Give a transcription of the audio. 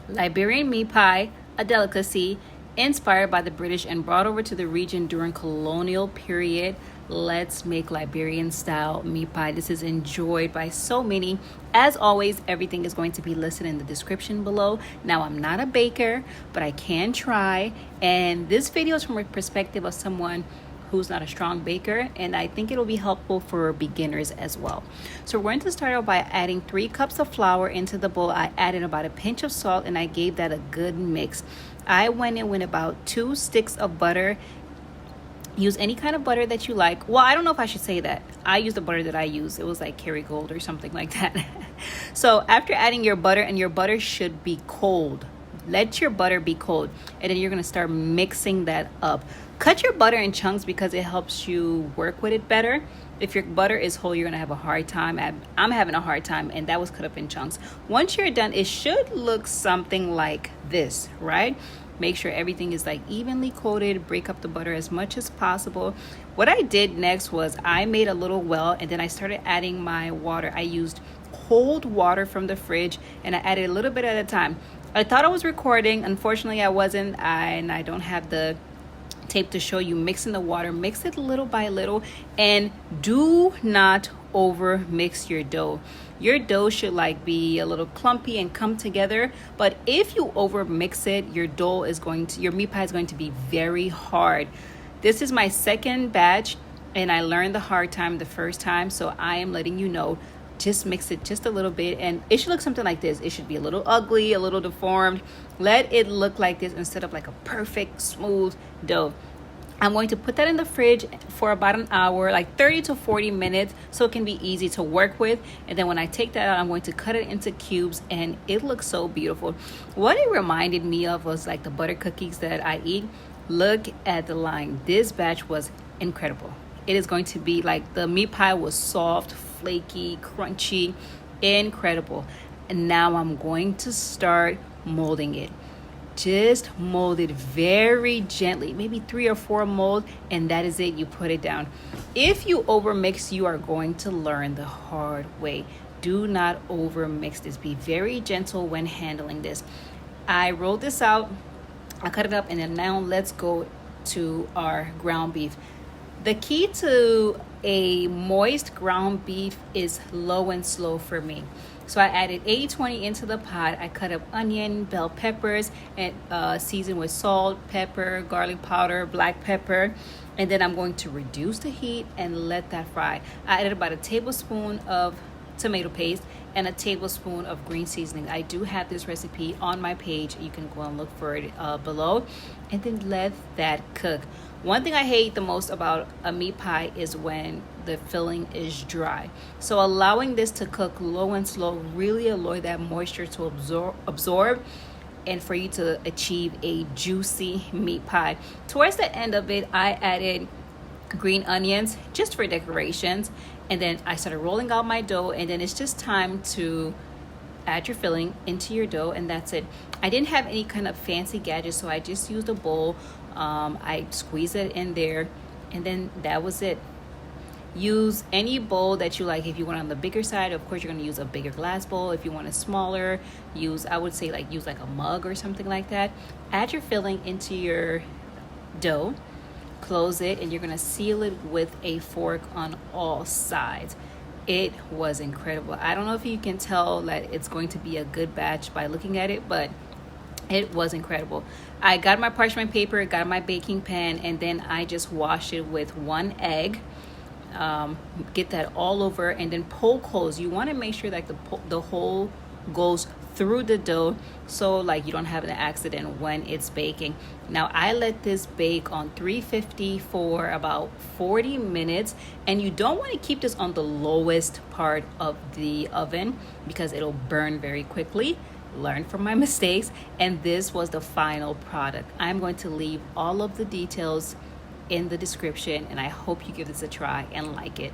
Liberian meat pie, a delicacy inspired by the British and brought over to the region during colonial period. Let's make Liberian style meat pie. This is enjoyed by so many. As always, everything is going to be listed in the description below. Now, I'm not a baker, but I can try. And this video is from a perspective of someone who's not a strong baker, and I think it'll be helpful for beginners as well. So we're going to start out by adding 3 cups of flour into the bowl. I added about a pinch of salt and I gave that a good mix. I went in with about 2 sticks of butter. Use any kind of butter that you like. Well, I don't know if I should say that. I used the butter that I used. It was like Kerrygold or something like that. So after adding your butter, and your butter should be cold. Let your butter be cold, and then you're going to start mixing that up. Cut your butter in chunks because it helps you work with it better. If your butter is whole, you're going to have a hard time. I'm having a hard time, and that was cut up in chunks. Once you're done, it should look something like this, right? Make sure everything is like evenly coated. Break up the butter as much as possible. What I did next was I made a little well, and then I started adding my water. I used cold water from the fridge, and I added a little bit at a time. I thought I was recording. Unfortunately, I wasn't, and I don't have the tape to show you mixing the water. Mix it little by little, and do not over mix your dough. Your dough should like be a little clumpy and come together, but if you over mix it, your meat pie is going to be very hard. This is my second batch, and I learned the hard time the first time, so I am letting you know. Just mix it just a little bit, and it should look something like this. It should be a little ugly, a little deformed. Let it look like this instead of like a perfect smooth dough. I'm going to put that in the fridge for about an hour, like 30 to 40 minutes, so it can be easy to work with. And then when I take that out, I'm going to cut it into cubes, and it looks so beautiful. What it reminded me of was like the butter cookies that I eat. Look at the line. This batch was incredible. It is going to be like the meat pie was soft, flaky, crunchy, incredible. And now I'm going to start molding it. Just mold it very gently, maybe 3 or 4 molds, and that is it. You put it down. If you over mix, you are going to learn the hard way. Do not over mix this. Be very gentle when handling this. I rolled this out, I cut it up, and then now let's go to our ground beef. The key to a moist ground beef is low and slow for me. So I added 80-20 into the pot. I cut up onion, bell peppers, and seasoned with salt, pepper, garlic powder, black pepper. And then I'm going to reduce the heat and let that fry. I added about a tablespoon of tomato paste and a tablespoon of green seasoning. I do have this recipe on my page. You can go and look for it below. And then let that cook. One thing I hate the most about a meat pie is when the filling is dry. So allowing this to cook low and slow really allow that moisture to absorb and for you to achieve a juicy meat pie. Towards the end of it, I added green onions just for decorations, and then I started rolling out my dough, and then it's just time to add your filling into your dough, and that's it. I didn't have any kind of fancy gadgets, so I just used a bowl. I squeezed it in there, and then that was it. Use any bowl that you like. If you want on the bigger side, of course you're going to use a bigger glass bowl. If you want a smaller, use like a mug or something like that. Add your filling into your dough, close it, and you're going to seal it with a fork on all sides. It was incredible. I don't know if you can tell that it's going to be a good batch by looking at it, but it was incredible. I got my parchment paper, got my baking pan, and then I just washed it with 1 egg. Get that all over, and then poke holes. You want to make sure that the hole goes through the dough, so like you don't have an accident when it's baking. Now I let this bake on 350 for about 40 minutes, and you don't want to keep this on the lowest part of the oven because it'll burn very quickly. Learn from my mistakes, and this was the final product. I'm going to leave all of the details in the description, and I hope you give this a try and like it.